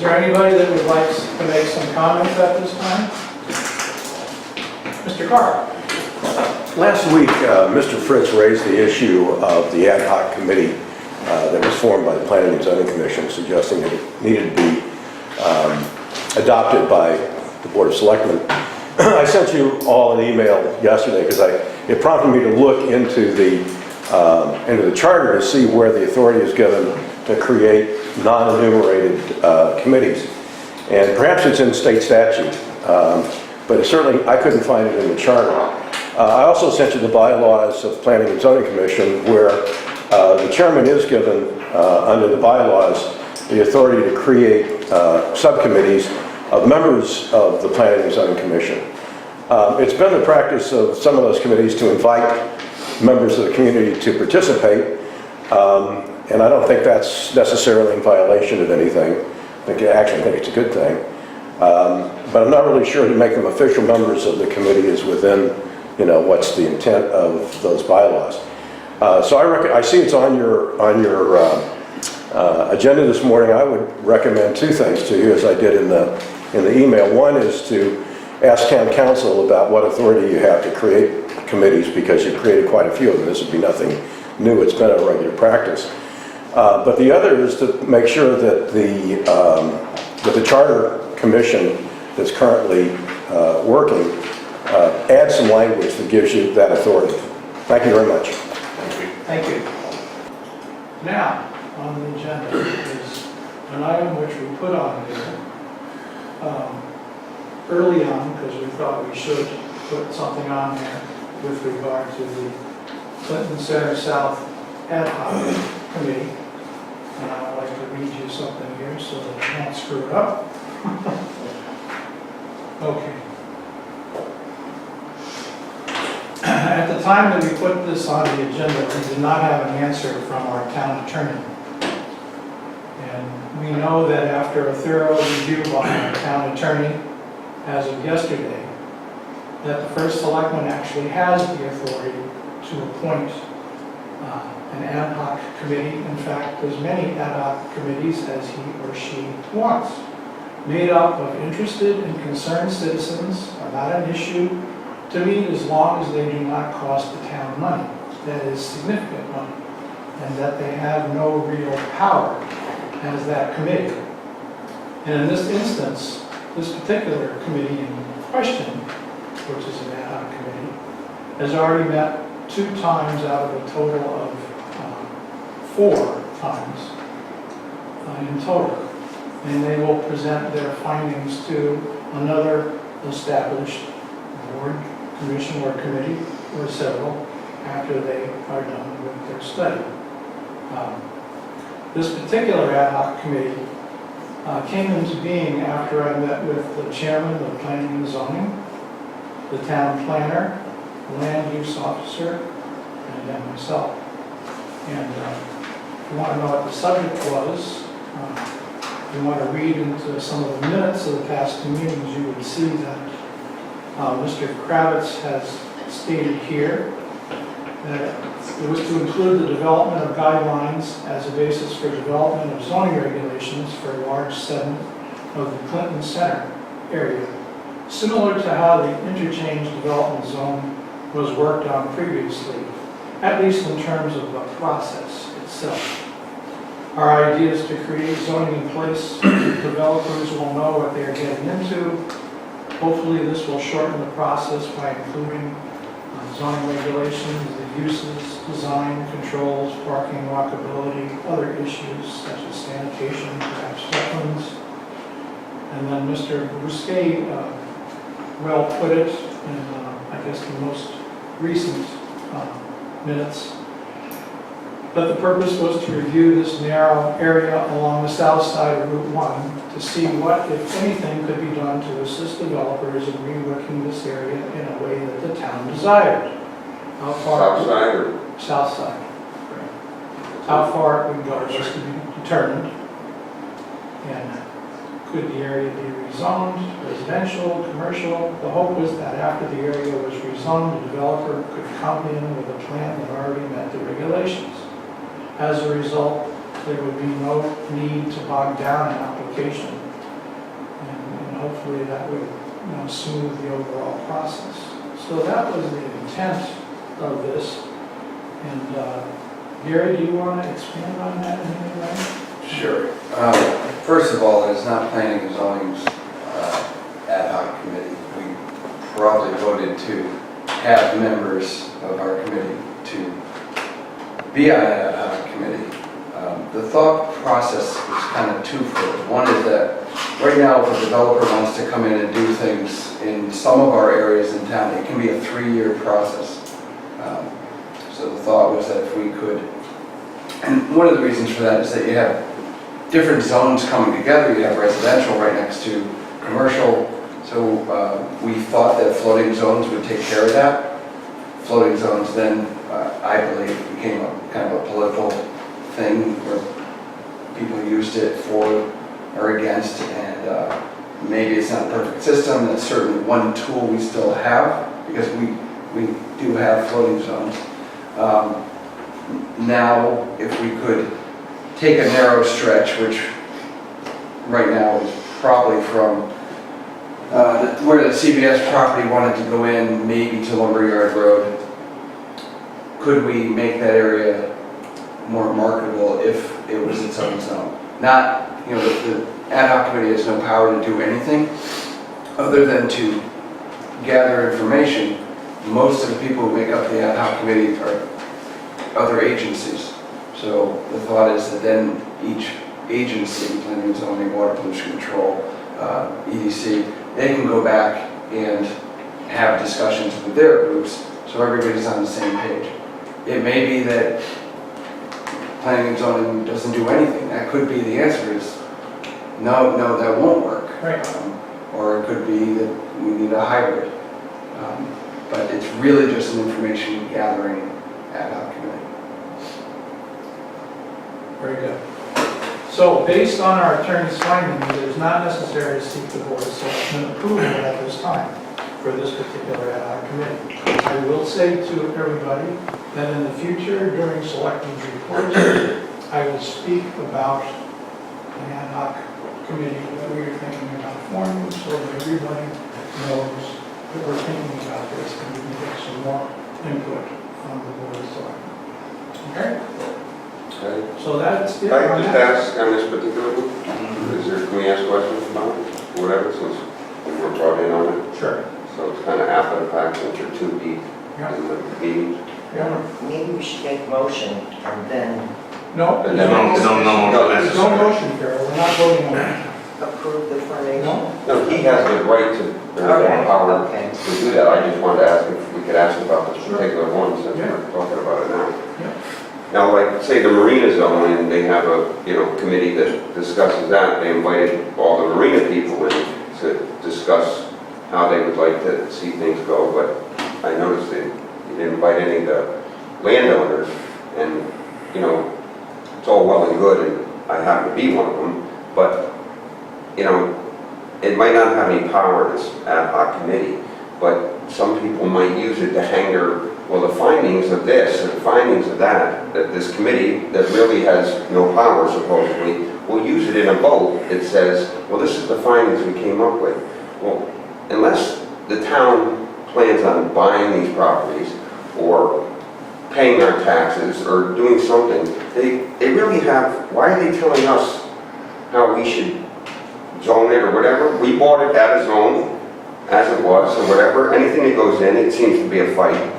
Is there anybody that would like to make some comments at this time? Mr. Carr. Last week, Mr. Fritz raised the issue of the ad hoc committee that was formed by the Planning and Zoning Commission, suggesting that it needed to be adopted by the Board of Selectmen. I sent you all an email yesterday because it prompted me to look into the charter to see where the authority is given to create non-enumerated committees. And perhaps it's in state statute, but certainly I couldn't find it in the charter. I also sent you the bylaws of Planning and Zoning Commission where the chairman is given, under the bylaws, the authority to create subcommittees of members of the Planning and Zoning Commission. It's been the practice of some of those committees to invite members of the community to participate, and I don't think that's necessarily in violation of anything. I actually think it's a good thing. But I'm not really sure to make them official members of the committee is within, what's the intent of those bylaws. So I see it's on your agenda this morning. I would recommend two things to you, as I did in the email. One is to ask town council about what authority you have to create committees, because you've created quite a few of them. This would be nothing new. It's been a regular practice. But the other is to make sure that the charter commission that's currently working adds some language that gives you that authority. Thank you very much. Thank you. Now, on the agenda is an item which we put on here early on, because we thought we should put something on there with regard to the Clinton Center South Ad Hoc Committee. And I'd like to read you something here so that I can't screw it up. Okay. At the time that we put this on the agenda, we did not have an answer from our town attorney. And we know that after a thorough review by our town attorney, as of yesterday, that the first selectman actually has the authority to appoint an ad hoc committee. In fact, as many ad hoc committees as he or she wants, made up of interested and concerned citizens, are not an issue to me as long as they do not cost the town money. That is significant money, and that they have no real power as that committee. And in this instance, this particular committee in question, which is an ad hoc committee, has already met 2 times out of a total of 4 times in total. And they will present their findings to another established board, commission, or committee, or several, after they are done with their study. This particular ad hoc committee came into being after I met with the chairman of Planning and Zoning, the town planner, the land use officer, and then myself. And if you want to know what the subject was, if you want to read into some of the minutes of the past 2 meetings, you would see that Mr. Kravitz has stated here that it was to include the development of guidelines as a basis for development of zoning regulations for a large segment of the Clinton Center area, similar to how the interchange development zone was worked on previously, at least in terms of the process itself. Our idea is to create zoning in place so developers will know what they are getting into. Hopefully this will shorten the process by including zoning regulations, the uses, design, controls, parking, walkability, other issues such as sanitation, perhaps wetlands. And then Mr. Bousquet well put it in, I guess, the most recent minutes. But the purpose was to review this narrow area along the south side of Route 1 to see what, if anything, could be done to assist developers in reworking this area in a way that the town desired. How far? South side or? South side. Right. How far it would go is to be determined. And could the area be rezoned, residential, commercial? The hope was that after the area was rezoned, the developer could come in with a plan that already met the regulations. As a result, there would be no need to bog down an application hopefully that would, smooth the overall process. So that was the intent of this. And Gary, do you want to expand on that in any way? Sure. First of all, it's not planning and zoning's ad hoc committee. We probably voted to have members of our committee to be on an ad hoc committee. The thought process is kind of twofold. One is that right now, if a developer wants to come in and do things in some of our areas in town, it can be a 3-year process. So the thought was that if we could, and one of the reasons for that is that you have different zones coming together. You have residential right next to commercial. So we thought that floating zones would take care of that. Floating zones then, I believe, became a kind of a political thing where people used it for or against, and maybe it's not a perfect system. That's certainly one tool we still have, because we do have floating zones. Now, if we could take a narrow stretch, which right now is probably from where the CBS property wanted to go in, maybe to Lumberyard Road, could we make that area more marketable if it was its own zone? Not, the ad hoc committee has no power to do anything other than to gather information. Most of the people who make up the ad hoc committee are other agencies. So the thought is that then each agency, planning and zoning, water pollution control, EDC, they can go back and have discussions with their groups so everybody's on the same page. It may be that planning and zoning doesn't do anything. That could be the answer is no, that won't work. Right. Or it could be that we need a hybrid. But it's really just an information gathering ad hoc committee. Very good. So based on our attorney's findings, it is not necessary to seek the Board of Selectmen approval at this time for this particular ad hoc committee. I will say to everybody that in the future, during Selectmen's reports, I will speak about an ad hoc committee that we are thinking about forming, so that everybody knows that we're thinking about this and we can get some more input from the Board of Selectmen. Okay? Okay. So that's it. I just ask on this particular one, can we ask questions about it, whatever, since we're brought in on it? Sure. So it's kind of after the fact, since you're too deep Yeah. in the meetings. Yeah. Maybe we should make a motion and then No, And there's then- there's no motion, Carol, we're not voting on that. approve the formation. No? No, he has the right to, Okay, power okay. to do that. I just wanted to ask if we could ask about this Sure. particular one, since Yeah. we're talking about it now. Yeah. Now, like, say the marina zone, and they have a, committee that discusses that, they invited all the marina people in to discuss how they would like to see things go, but I noticed that you didn't invite any of the landowners, and, it's all well and good, and I happen to be one of them, but, it might not have any power, this ad hoc committee, but some people might use it to hang the findings of this and the findings of that this committee that really has no power supposedly, will use it in a vote that says, well, this is the findings we came up with. Well, unless the town plans on buying these properties or paying our taxes or doing something, they really have, why are they telling us how we should zone it or whatever? We bought it at a zone, as it was, or whatever. Anything that goes in, it seems to be a fight.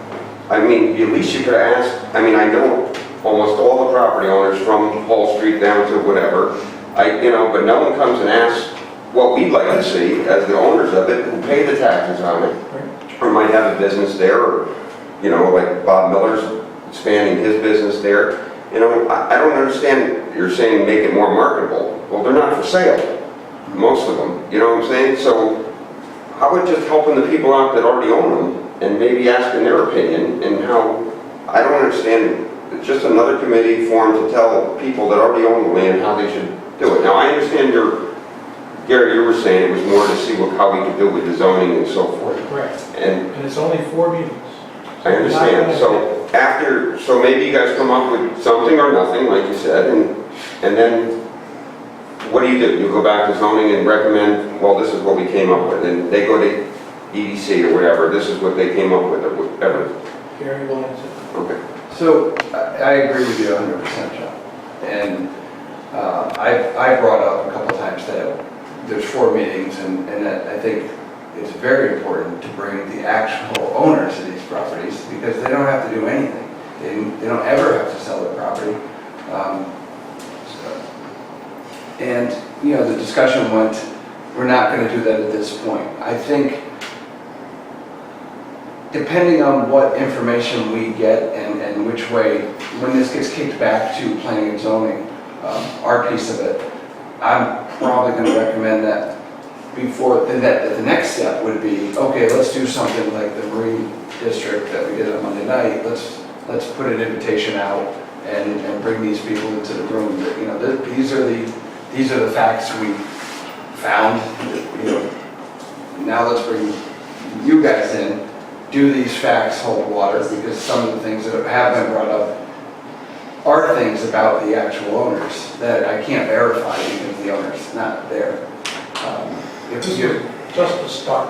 I mean, at least you could ask, I know almost all the property owners from Hall Street down to whatever, but no one comes and asks what we'd like to see as the owners of it, who pay the taxes on it, or might have a business there, or, like Bob Miller's expanding his business there. I don't understand, you're saying make it more marketable. Well, they're not for sale, most of them, you know what I'm saying? So how about just helping the people out that already own them and maybe asking their opinion, and how, I don't understand, it's just another committee formed to tell people that already own the land how they should do it. Now, I understand Gary, you were saying it was more to see how we could do with the zoning and so forth. Correct. And And it's only 4 meetings. I understand, so maybe you guys come up with something or nothing, like you said, and then what do? You go back to zoning and recommend, well, this is what we came up with, and they go to EDC or whatever, this is what they came up with, or whatever. Gary will answer. Okay. So I agree with you 100%, John. And I brought up a couple times that there's 4 meetings, and that I think it's very important to bring the actual owners of these properties, because they don't have to do anything. They don't ever have to sell their property. And, you know, the discussion went, we're not going to do that at this point. I think, depending on what information we get and which way, when this gets kicked back to planning and zoning, our piece of it, I'm probably going to recommend that before, that the next step would be, okay, let's do something like the Marine District that we did on Monday night. Let's put an invitation out and bring these people into the room. You know, these are the facts we found. You know, now let's bring you guys in. Do these facts hold water? Because some of the things that have been brought up are things about the actual owners that I can't verify because the owner's not there. Just a start.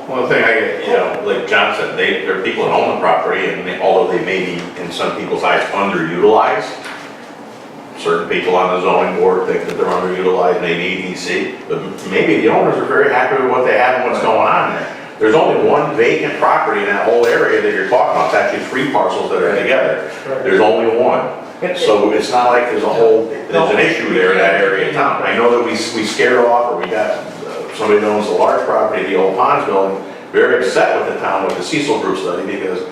One thing I get, you know, like John said, there are people that own the property, and although they may be, in some people's eyes, underutilized, certain people on the zoning board think that they're underutilized, maybe EDC, but maybe the owners are very happy with what they have and what's going on there. There's only one vacant property in that whole area that you're talking about. It's actually 3 parcels that are together. There's only one. So it's not like there's an issue there in that area of town. I know that we scared off, or we got somebody that owns a large property, the old Ponds building, very upset with the town with the Cecil Group study, because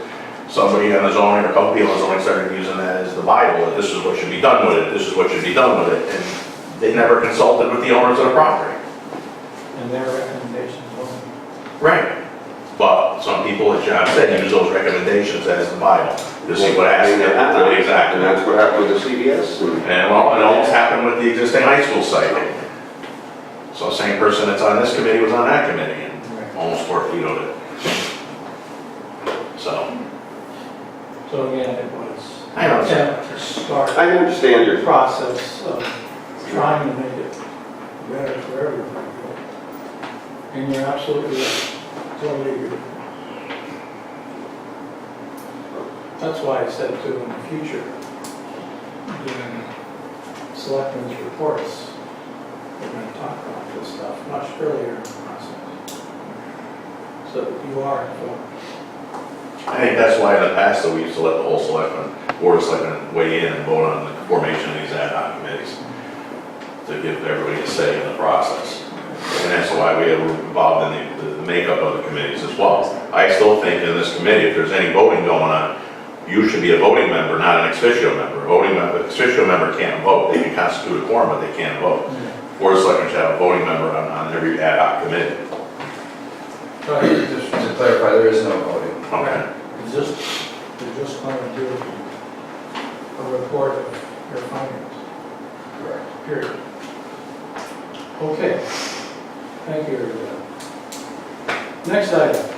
somebody on the zoning, or a couple people on the zoning started using that as the Bible, that this is what should be done with it, this is what should be done with it, and they never consulted with the owners of the property. And their recommendations wasn't. Right. But some people, as John said, use those recommendations as the Bible to see what has to happen. Exactly. And that's what happened with the CVS. And well, it almost happened with the existing high school site. So the same person that's on this committee was on that committee and almost torpedoed it. So again, it was I know. an attempt to start I understand your the process of trying to make it better for everybody. And you're absolutely right. Totally agree. That's why I said to in the future, doing selectmen's reports, we're going to talk about this stuff much earlier in the process. So that you are informed. I think that's why in the past that we used to let the whole board of selectmen weigh in and vote on the formation of these ad hoc committees to give everybody a say in the process. And that's why we were involved in the makeup of the committees as well. I still think in this committee, if there's any voting going on, you should be a voting member, not an ex officio member. An ex officio member can't vote. They can constitute a quorum, but they can't vote. Board of Selectmen should have a voting member on every ad hoc committee. Just to clarify, there is no voting. Okay. They're just going to do a report of your findings, Correct. period. Okay. Thank you, everybody. Next item.